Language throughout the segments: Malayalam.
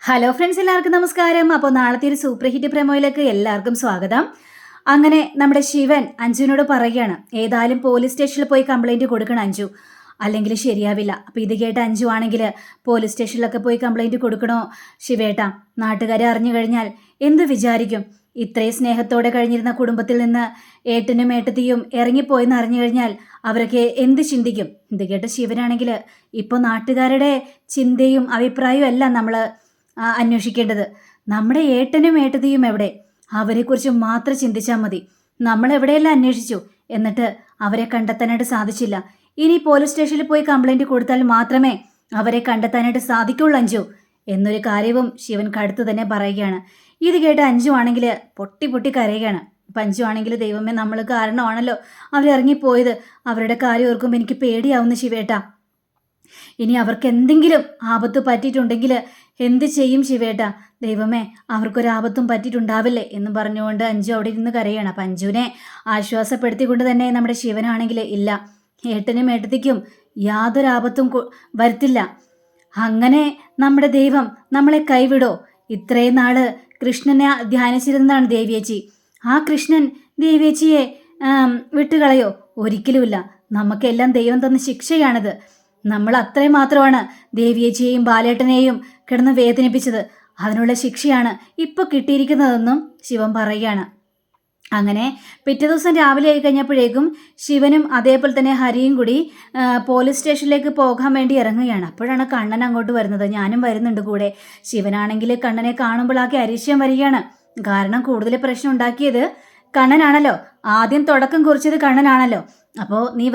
ഹലോ ഫ്രണ്ട്സ്, എല്ലാവർക്കും നമസ്കാരം. അപ്പോൾ നാളത്തെ ഒരു സൂപ്പർ ഹിറ്റ് പ്രമോയിലേക്ക് എല്ലാവർക്കും സ്വാഗതം. അങ്ങനെ നമ്മുടെ ശിവൻ അഞ്ജുവിനോട് പറയുകയാണ്, ഏതായാലും പോലീസ് സ്റ്റേഷനിൽ പോയി കംപ്ലൈൻറ്റ് കൊടുക്കണം അഞ്ജു, അല്ലെങ്കിൽ ശരിയാവില്ല. അപ്പോൾ ഇത് കേട്ട അഞ്ജു ആണെങ്കിൽ പോലീസ് സ്റ്റേഷനിലൊക്കെ പോയി കംപ്ലൈൻറ്റ് കൊടുക്കണോ ശിവേട്ടാ? നാട്ടുകാരെ അറിഞ്ഞു കഴിഞ്ഞാൽ എന്ത് വിചാരിക്കും? ഇത്രയും സ്നേഹത്തോടെ കഴിഞ്ഞിരുന്ന കുടുംബത്തിൽ നിന്ന് ഏട്ടനും ഏട്ടത്തിയും ഇറങ്ങിപ്പോയെന്ന് അറിഞ്ഞു കഴിഞ്ഞാൽ അവരൊക്കെ എന്ത് ചിന്തിക്കും? ഇത് കേട്ട ശിവനാണെങ്കിൽ ഇപ്പോൾ നാട്ടുകാരുടെ ചിന്തയും അഭിപ്രായവും എല്ലാം നമ്മൾ അന്വേഷിക്കേണ്ടത്. നമ്മുടെ ഏട്ടനും ഏട്ടതിയും എവിടെ? അവരെക്കുറിച്ച് മാത്രം ചിന്തിച്ചാൽ മതി. നമ്മൾ എവിടെയെല്ലാം അന്വേഷിച്ചു, എന്നിട്ട് അവരെ കണ്ടെത്താനായിട്ട് സാധിച്ചില്ല. ഇനി പോലീസ് സ്റ്റേഷനിൽ പോയി കംപ്ലൈൻറ്റ് കൊടുത്താൽ മാത്രമേ അവരെ കണ്ടെത്താനായിട്ട് സാധിക്കുള്ളൂ അഞ്ജു എന്നൊരു കാര്യവും ശിവൻ കടുത്ത് തന്നെ പറയുകയാണ്. ഇത് കേട്ട് അഞ്ജു ആണെങ്കിൽ പൊട്ടി പൊട്ടി കരയുകയാണ്. അപ്പം അഞ്ജു ആണെങ്കിൽ ദൈവമേ, നമ്മൾ കാരണമാണല്ലോ അവരിറങ്ങിപ്പോയത്. അവരുടെ കാര്യം ഓർക്കുമ്പോൾ എനിക്ക് പേടിയാവുന്ന ശിവേട്ടാ. ഇനി അവർക്ക് എന്തെങ്കിലും ആപത്ത് പറ്റിയിട്ടുണ്ടെങ്കിൽ എന്ത് ചെയ്യും ശിവേട്ടാ? ദൈവമേ, അവർക്കൊരാപത്തും പറ്റിയിട്ടുണ്ടാവില്ലേ എന്ന് പറഞ്ഞുകൊണ്ട് അഞ്ജു അവിടെ ഇരുന്ന് കരയാണ്. അപ്പം അഞ്ജുവിനെ ആശ്വാസപ്പെടുത്തിക്കൊണ്ട് തന്നെ നമ്മുടെ ശിവനാണെങ്കിൽ, ഇല്ല, ഏട്ടനും ഏട്ടത്തിക്കും യാതൊരു ആപത്തും വരുത്തില്ല. അങ്ങനെ നമ്മുടെ ദൈവം നമ്മളെ കൈവിടോ? ഇത്രയും നാള് കൃഷ്ണനെ ധ്യാനിച്ചിരുന്നതാണ് ദേവിയേച്ചി. ആ കൃഷ്ണൻ ദേവിയേച്ചിയെ വിട്ടുകളയോ? ഒരിക്കലുമില്ല. നമുക്കെല്ലാം ദൈവം തന്ന ശിക്ഷയാണിത്. നമ്മൾ അത്രയും മാത്രമാണ് ദേവിയേച്ചിയെയും ബാലേട്ടനെയും കിടന്ന് വേദനിപ്പിച്ചത്. അതിനുള്ള ശിക്ഷയാണ് ഇപ്പോൾ കിട്ടിയിരിക്കുന്നതെന്നും ശിവൻ പറയുകയാണ്. അങ്ങനെ പിറ്റേ ദിവസം രാവിലെ ആയി കഴിഞ്ഞപ്പോഴേക്കും ശിവനും അതേപോലെ തന്നെ ഹരിയും കൂടി പോലീസ് സ്റ്റേഷനിലേക്ക് പോകാൻ വേണ്ടി ഇറങ്ങുകയാണ്. അപ്പോഴാണ് കണ്ണൻ അങ്ങോട്ട് വരുന്നത്. ഞാനും വരുന്നുണ്ട് കൂടെ. ശിവനാണെങ്കിൽ കണ്ണനെ കാണുമ്പോഴാക്കി അരിശ്യം വരികയാണ്. കാരണം കൂടുതൽ പ്രശ്നം ഉണ്ടാക്കിയത് കണ്ണനാണല്ലോ. ആദ്യം തുടക്കം കുറിച്ചത് കണ്ണനാണല്ലോ. അപ്പോൾ നീ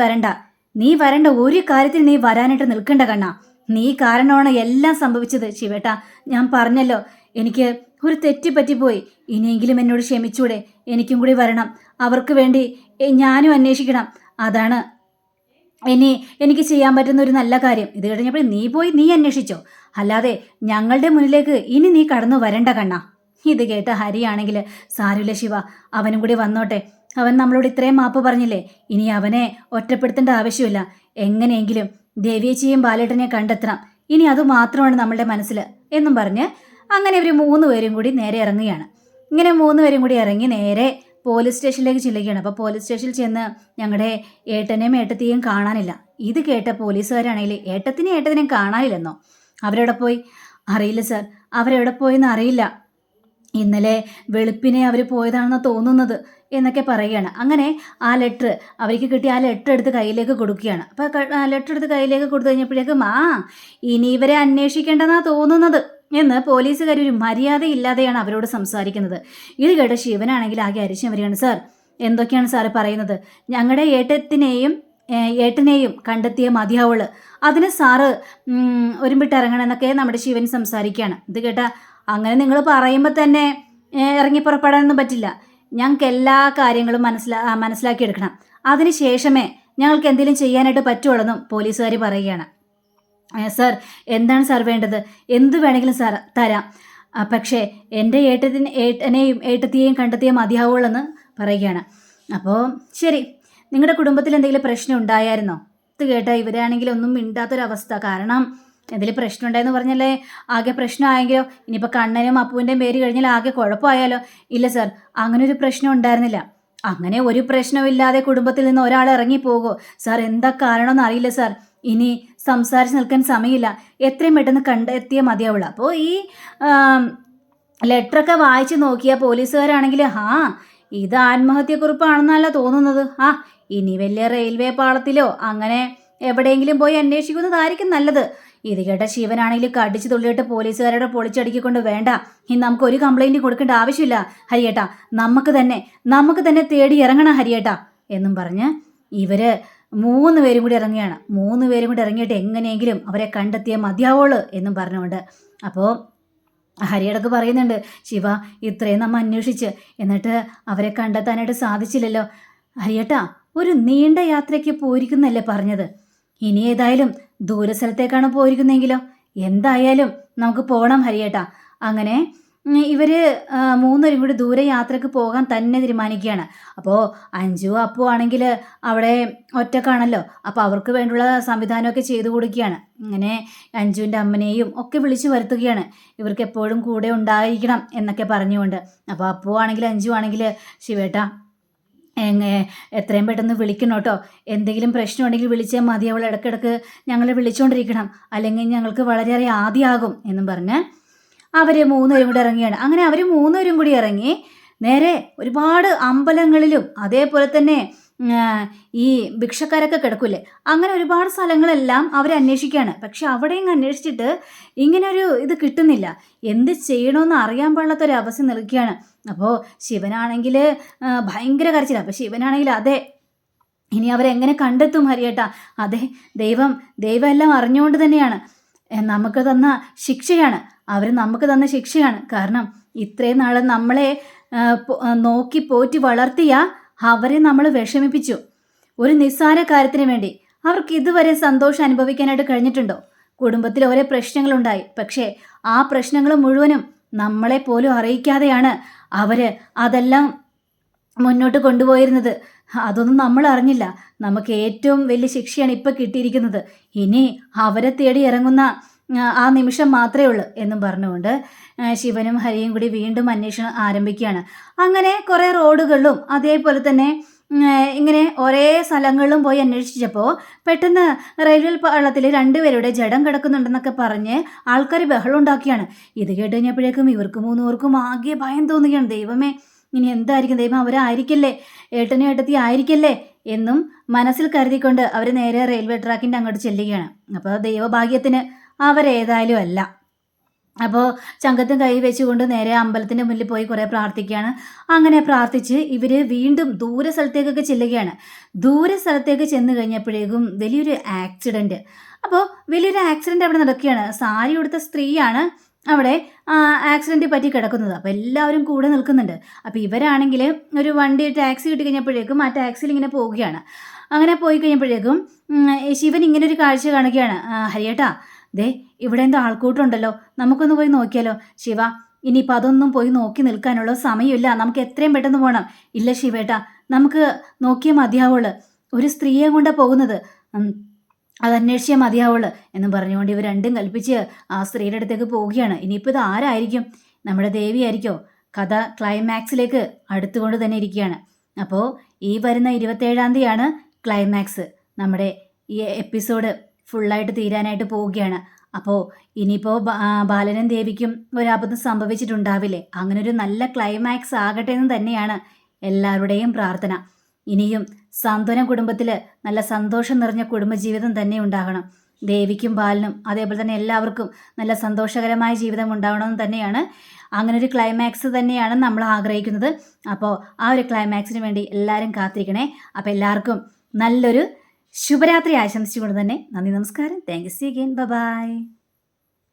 വരണ്ട, ഒരു കാര്യത്തിൽ നീ വരാനായിട്ട് നിൽക്കണ്ട കണ്ണാ. നീ കാരണമാണ് എല്ലാം സംഭവിച്ചത് ശിവേട്ടാ. ഞാൻ പറഞ്ഞല്ലോ, എനിക്ക് ഒരു തെറ്റ് പറ്റിപ്പോയി. ഇനിയെങ്കിലും എന്നോട് ക്ഷമിച്ചൂടെ? എനിക്കും കൂടി വരണം. അവർക്ക് വേണ്ടി ഞാനും അന്വേഷിക്കണം. അതാണ് എനിക്ക് ചെയ്യാൻ പറ്റുന്ന ഒരു നല്ല കാര്യം. ഇത് കഴിഞ്ഞപ്പോൾ നീ അന്വേഷിച്ചോ, അല്ലാതെ ഞങ്ങളുടെ മുന്നിലേക്ക് ഇനി നീ കടന്നു വരണ്ട കണ്ണാ. ഇത് കേട്ട ഹരിയാണെങ്കിൽ, സാരമില്ല ശിവ, അവനും കൂടി വന്നോട്ടെ. അവൻ നമ്മളോട് ഇത്രയും മാപ്പ് പറഞ്ഞില്ലേ, ഇനി അവനെ ഒറ്റപ്പെടുത്തേണ്ട ആവശ്യമില്ല. എങ്ങനെയെങ്കിലും ദേവിയേച്ചിയും ബാലേട്ടനെ കണ്ടെത്തണം. ഇനി അത് മാത്രമാണ് നമ്മളുടെ മനസ്സിൽ എന്നും പറഞ്ഞ് അങ്ങനെ ഇവർ 3 പേരും കൂടി നേരെ ഇറങ്ങുകയാണ്. ഇങ്ങനെ 3 പേരും കൂടി ഇറങ്ങി നേരെ പോലീസ് സ്റ്റേഷനിലേക്ക് ചെല്ലുകയാണ്. അപ്പോൾ പോലീസ് സ്റ്റേഷനിൽ ചെന്ന് ഞങ്ങളുടെ ഏട്ടനെയും ഏട്ടത്തെയും കാണാനില്ല. ഇത് കേട്ട പോലീസുകാരാണെങ്കിൽ ഏട്ടത്തിനെയും കാണാനില്ലെന്നോ? അവരെവിടെ പോയി? അറിയില്ല സാർ, അവരെവിടെ പോയെന്ന് അറിയില്ല. ഇന്നലെ വെളുപ്പിനെ അവർ പോയതാണെന്ന് തോന്നുന്നത് എന്നൊക്കെ പറയുകയാണ്. അങ്ങനെ ആ ലെറ്റർ അവർക്ക് കിട്ടി. ആ ലെറ്റർ എടുത്ത് കയ്യിലേക്ക് കൊടുക്കുകയാണ്. അപ്പോൾ ലെറ്റർ എടുത്ത് കയ്യിലേക്ക് കൊടുത്തു കഴിഞ്ഞപ്പോഴേക്കും ഇനി ഇവരെ അന്വേഷിക്കേണ്ടെന്നാണ് തോന്നുന്നത് എന്ന് പോലീസുകാർ ഒരു മര്യാദയില്ലാതെയാണ് അവരോട് സംസാരിക്കുന്നത്. ഇത് കേട്ട ശിവനാണെങ്കിൽ ആകെ അരിശം വരികയാണ്. സാർ, എന്തൊക്കെയാണ് സാറ് പറയുന്നത്? ഞങ്ങളുടെ ഏട്ടനെയും കണ്ടെത്തിയ മതിയാവുള്ളൂ. അതിന് സാറ് ഒരുമ്പിട്ട് ഇറങ്ങണമെന്നൊക്കെ നമ്മുടെ ശിവൻ സംസാരിക്കുകയാണ്. ഇത് കേട്ട, അങ്ങനെ നിങ്ങൾ പറയുമ്പോൾ തന്നെ ഇറങ്ങി പുറപ്പെടാനൊന്നും പറ്റില്ല. ഞങ്ങൾക്ക് എല്ലാ കാര്യങ്ങളും മനസ്സിലാക്കിയെടുക്കണം. അതിന് ശേഷമേ ഞങ്ങൾക്ക് എന്തെങ്കിലും ചെയ്യാനായിട്ട് പറ്റുള്ളൂന്നും പോലീസുകാർ പറയുകയാണ്. സാർ, എന്താണ് സാർ വേണ്ടത്? എന്ത് വേണമെങ്കിലും സാർ തരാം. പക്ഷേ എൻ്റെ ഏട്ടനെയും ഏട്ടത്തിയെയും കണ്ടെത്തിയ മതിയാവുള്ളെന്ന് പറയുകയാണ്. അപ്പോൾ ശരി, നിങ്ങളുടെ കുടുംബത്തിൽ എന്തെങ്കിലും പ്രശ്നം ഉണ്ടായിരുന്നോ? ഇത് കേട്ടാൽ ഇവരാണെങ്കിൽ ഒന്നും മിണ്ടാത്തൊരവസ്ഥ. കാരണം എന്തെങ്കിലും പ്രശ്നം ഉണ്ടായെന്ന് പറഞ്ഞാലേ ആകെ പ്രശ്നമായെങ്കിലോ? ഇനിയിപ്പോൾ കണ്ണനും അപ്പുവിൻ്റെയും പേര് കഴിഞ്ഞാൽ ആകെ കുഴപ്പമായാലോ? ഇല്ല സാർ, അങ്ങനെ ഒരു പ്രശ്നം ഉണ്ടായിരുന്നില്ല. അങ്ങനെ ഒരു പ്രശ്നമില്ലാതെ കുടുംബത്തിൽ നിന്ന് ഒരാൾ ഇറങ്ങിപ്പോകുമോ? സാർ, എന്താ കാരണമെന്ന് അറിയില്ല സാർ. ഇനി സംസാരിച്ച് നിൽക്കാൻ സമയമില്ല. എത്രയും പെട്ടെന്ന് കണ്ടെത്തിയ മതിയാവുള്ളൂ. അപ്പോൾ ഈ ലെറ്ററൊക്കെ വായിച്ച് നോക്കിയ പോലീസുകാരാണെങ്കിൽ, ഇത് ആത്മഹത്യക്കുറിപ്പാണെന്നല്ല തോന്നുന്നത്. ഇനി വലിയ റെയിൽവേ പാളത്തിലോ അങ്ങനെ എവിടെയെങ്കിലും പോയി അന്വേഷിക്കുന്നതായിരിക്കും നല്ലത്. ഇത് കേട്ട ശിവനാണെങ്കിൽ കടിച്ചു തുള്ളിയിട്ട് പോലീസുകാരുടെ പൊളിച്ചടുക്കിക്കൊണ്ട്, വേണ്ട, ഇനി നമുക്ക് ഒരു കംപ്ലൈൻറ്റ് കൊടുക്കേണ്ട ആവശ്യമില്ല ഹരിയേട്ടാ, നമുക്ക് തന്നെ തേടി ഇറങ്ങണം ഹരിയേട്ടാ എന്നും പറഞ്ഞ് ഇവര് 3 പേരും കൂടി ഇറങ്ങുകയാണ്. 3 പേരും കൂടി ഇറങ്ങിയിട്ട് എങ്ങനെയെങ്കിലും അവരെ കണ്ടെത്തിയ മതിയാവുള്ളൂ എന്നും പറഞ്ഞുകൊണ്ട്. അപ്പോൾ ഹരിയടക്ക് പറയുന്നുണ്ട്, ശിവ, ഇത്രയും നമ്മൾ അന്വേഷിച്ച് എന്നിട്ട് അവരെ കണ്ടെത്താനായിട്ട് സാധിച്ചില്ലല്ലോ. ഹരിയേട്ടാ, ഒരു നീണ്ട യാത്രയ്ക്ക് പോയിരിക്കുന്നല്ലേ പറഞ്ഞത്? ഇനി ഏതായാലും ദൂരസ്ഥലത്തേക്കാണ് പോയിരിക്കുന്നതെങ്കിലോ? എന്തായാലും നമുക്ക് പോകണം ഹരിയേട്ടാ. അങ്ങനെ ഇവർ മൂന്നുപേരും കൂടി ദൂരെ യാത്രയ്ക്ക് പോകാൻ തന്നെ തീരുമാനിക്കുകയാണ്. അപ്പോൾ അഞ്ജു അപ്പു ആണെങ്കിൽ അവിടെ ഒറ്റക്കാണല്ലോ. അപ്പോൾ അവർക്ക് വേണ്ടുള്ള സംവിധാനമൊക്കെ ചെയ്തു കൊടുക്കുകയാണ്. ഇങ്ങനെ അഞ്ജുവിൻ്റെ അമ്മനെയും ഒക്കെ വിളിച്ചു വരുത്തുകയാണ്. ഇവർക്ക് എപ്പോഴും കൂടെ ഉണ്ടായിരിക്കണം എന്നൊക്കെ പറഞ്ഞുകൊണ്ട്. അപ്പോൾ അപ്പു ആണെങ്കിൽ അഞ്ജു ആണെങ്കിൽ ശിവേട്ടാ എത്രയും പെട്ടെന്ന് വിളിക്കണം കേട്ടോ, എന്തെങ്കിലും പ്രശ്നമുണ്ടെങ്കിൽ വിളിച്ചാൽ മതി, അവൾ ഇടയ്ക്കിടയ്ക്ക് ഞങ്ങളെ വിളിച്ചുകൊണ്ടിരിക്കണം, അല്ലെങ്കിൽ ഞങ്ങൾക്ക് വളരെയേറെ ആദ്യമാകും എന്നും പറഞ്ഞ് അവർ മൂന്നുപേരും കൂടി ഇറങ്ങിയാണ്. അങ്ങനെ അവർ മൂന്നുപേരും കൂടി ഇറങ്ങി നേരെ ഒരുപാട് അമ്പലങ്ങളിലും അതേപോലെ തന്നെ ഈ ഭിക്ഷക്കാരൊക്കെ കിടക്കൂലേ, അങ്ങനെ ഒരുപാട് സ്ഥലങ്ങളെല്ലാം അവർ അന്വേഷിക്കുകയാണ്. പക്ഷെ അവിടെയും അന്വേഷിച്ചിട്ട് ഇങ്ങനൊരു ഇത് കിട്ടുന്നില്ല. എന്ത് ചെയ്യണമെന്ന് അറിയാൻ പാടില്ലാത്തൊരവസ്ഥ നിൽക്കുകയാണ്. അപ്പോൾ ശിവനാണെങ്കിൽ ഭയങ്കര കരച്ചിലാണ്. അപ്പോൾ ശിവനാണെങ്കിൽ അതെ, ഇനി അവരെങ്ങനെ കണ്ടെത്തും ഹരിയേട്ടാ? അതെ, ദൈവം എല്ലാം അറിഞ്ഞുകൊണ്ട് തന്നെയാണ് നമുക്ക് തന്ന ശിക്ഷയാണ്, അവർ നമുക്ക് തന്ന ശിക്ഷയാണ്. കാരണം ഇത്രയും നാൾ നമ്മളെ നോക്കി പോറ്റി വളർത്തിയ അവരെ നമ്മൾ വിഷമിപ്പിച്ചു ഒരു നിസ്സാര കാര്യത്തിന് വേണ്ടി. അവർക്ക് ഇതുവരെ സന്തോഷം അനുഭവിക്കാനായിട്ട് കഴിഞ്ഞിട്ടുണ്ടോ? കുടുംബത്തിൽ ഓരോ പ്രശ്നങ്ങളുണ്ടായി, പക്ഷേ ആ പ്രശ്നങ്ങൾ മുഴുവനും നമ്മളെ പോലും അറിയിക്കാതെയാണ് അവർ അതെല്ലാം മുന്നോട്ട് കൊണ്ടുപോയിരുന്നത്. അതൊന്നും നമ്മൾ അറിഞ്ഞില്ല. നമുക്ക് ഏറ്റവും വലിയ ശിക്ഷയാണ് ഇപ്പോൾ കിട്ടിയിരിക്കുന്നത്. ഇനി അവരെ തേടി ഇറങ്ങുന്ന ആ നിമിഷം മാത്രമേ ഉള്ളൂ എന്നും പറഞ്ഞുകൊണ്ട് ശിവനും ഹരിയും കൂടി വീണ്ടും അന്വേഷണം ആരംഭിക്കുകയാണ്. അങ്ങനെ കുറേ റോഡുകളിലും അതേപോലെ തന്നെ ഇങ്ങനെ ഒരേ സ്ഥലങ്ങളിലും പോയി അന്വേഷിച്ചപ്പോൾ പെട്ടെന്ന് റെയിൽവേ പാളത്തിൽ രണ്ടുപേരുടെ ജഡം കിടക്കുന്നുണ്ടെന്നൊക്കെ പറഞ്ഞ് ആൾക്കാർ ബഹളം ഉണ്ടാക്കിയാണ്. ഇത് കേട്ട് കഴിഞ്ഞപ്പോഴേക്കും ഇവർക്ക് മൂന്നുപേർക്കും ആകെ ഭയം തോന്നുകയാണ്. ദൈവമേ, ഇനി എന്തായിരിക്കും, ദൈവം അവരായിരിക്കില്ലേ, ഏട്ടനും ഏട്ടത്തി ആയിരിക്കില്ലേ എന്നും മനസ്സിൽ കരുതിക്കൊണ്ട് അവർ നേരെ റെയിൽവേ ട്രാക്കിൻ്റെ അങ്ങോട്ട് ചെല്ലുകയാണ്. അപ്പോൾ ദൈവഭാഗ്യത്തിന് അവരേതായാലും അല്ല. അപ്പോൾ ചങ്കത്തും കൈ വെച്ചുകൊണ്ട് നേരെ അമ്പലത്തിൻ്റെ മുന്നിൽ പോയി കുറേ പ്രാർത്ഥിക്കുകയാണ്. അങ്ങനെ പ്രാർത്ഥിച്ച് ഇവർ വീണ്ടും ദൂര സ്ഥലത്തേക്കൊക്കെ ചെല്ലുകയാണ്. ദൂര സ്ഥലത്തേക്ക് ചെന്ന് കഴിഞ്ഞപ്പോഴേക്കും വലിയൊരു ആക്സിഡൻറ്റ്. അപ്പോൾ വലിയൊരു ആക്സിഡൻറ്റ് അവിടെ നടക്കുകയാണ്. സാരി ഉടുത്ത സ്ത്രീയാണ് അവിടെ ആക്സിഡൻറ്റ് പറ്റി കിടക്കുന്നത്. അപ്പോൾ എല്ലാവരും കൂടെ നിൽക്കുന്നുണ്ട്. അപ്പോൾ ഇവരാണെങ്കിൽ ഒരു വണ്ടി ടാക്സി കിട്ടി കഴിഞ്ഞപ്പോഴേക്കും ആ ടാക്സിയിൽ ഇങ്ങനെ പോവുകയാണ്. അങ്ങനെ പോയി കഴിഞ്ഞപ്പോഴേക്കും ശിവൻ ഇങ്ങനെ ഒരു കാഴ്ച കാണുകയാണ്. ഹരിയേട്ടാ, ദേ ഇവിടെ എന്തോ ആൾക്കൂട്ടമുണ്ടല്ലോ, നമുക്കൊന്ന് പോയി നോക്കിയാലോ? ശിവ, ഇനിയിപ്പോൾ അതൊന്നും പോയി നോക്കി നിൽക്കാനുള്ള സമയമില്ല, നമുക്ക് എത്രയും പെട്ടെന്ന് പോകണം. ഇല്ല ശിവേട്ടാ, നമുക്ക് നോക്കിയേ മതിയാവുള്ളൂ, ഒരു സ്ത്രീയെ കൊണ്ടാണ് പോകുന്നത്, അതന്വേഷിച്ചേ മതിയാവുള്ളൂ എന്നും പറഞ്ഞുകൊണ്ട് ഇവർ രണ്ടും കൽപ്പിച്ച് ആ സ്ത്രീയുടെ അടുത്തേക്ക് പോവുകയാണ്. ഇനിയിപ്പോൾ ഇത് ആരായിരിക്കും? നമ്മുടെ ദേവിയായിരിക്കോ? കഥ ക്ലൈമാക്സിലേക്ക് അടുത്തുകൊണ്ട് തന്നെ ഇരിക്കുകയാണ്. അപ്പോൾ ഈ വരുന്ന 27-ാം തീയതിയാണ് ക്ലൈമാക്സ്. നമ്മുടെ ഈ എപ്പിസോഡ് ഫുള്ളായിട്ട് തീരാനായിട്ട് പോവുകയാണ്. അപ്പോൾ ഇനിയിപ്പോൾ ബാലനും ദേവിക്കും ഒരബദ്ധം സംഭവിച്ചിട്ടുണ്ടാവില്ലേ, അങ്ങനെ ഒരു നല്ല ക്ലൈമാക്സ് ആകട്ടെ എന്ന് തന്നെയാണ് എല്ലാവരുടെയും പ്രാർത്ഥന. ഇനിയും സാന്ത്വനം കുടുംബത്തിൽ നല്ല സന്തോഷം നിറഞ്ഞ കുടുംബജീവിതം തന്നെ ഉണ്ടാകണം. ദേവിക്കും ബാലനും അതേപോലെ തന്നെ എല്ലാവർക്കും നല്ല സന്തോഷകരമായ ജീവിതം ഉണ്ടാകണമെന്ന് തന്നെയാണ്, അങ്ങനെ ഒരു ക്ലൈമാക്സ് തന്നെയാണ് നമ്മൾ ആഗ്രഹിക്കുന്നത്. അപ്പോൾ ആ ഒരു ക്ലൈമാക്സിന് വേണ്ടി എല്ലാവരും കാത്തിരിക്കണേ. അപ്പോൾ എല്ലാവർക്കും നല്ലൊരു ശുഭരാത്രി ആശംസിച്ചുകൊണ്ട് തന്നെ നന്ദി, നമസ്കാരം, thank you, see again, by.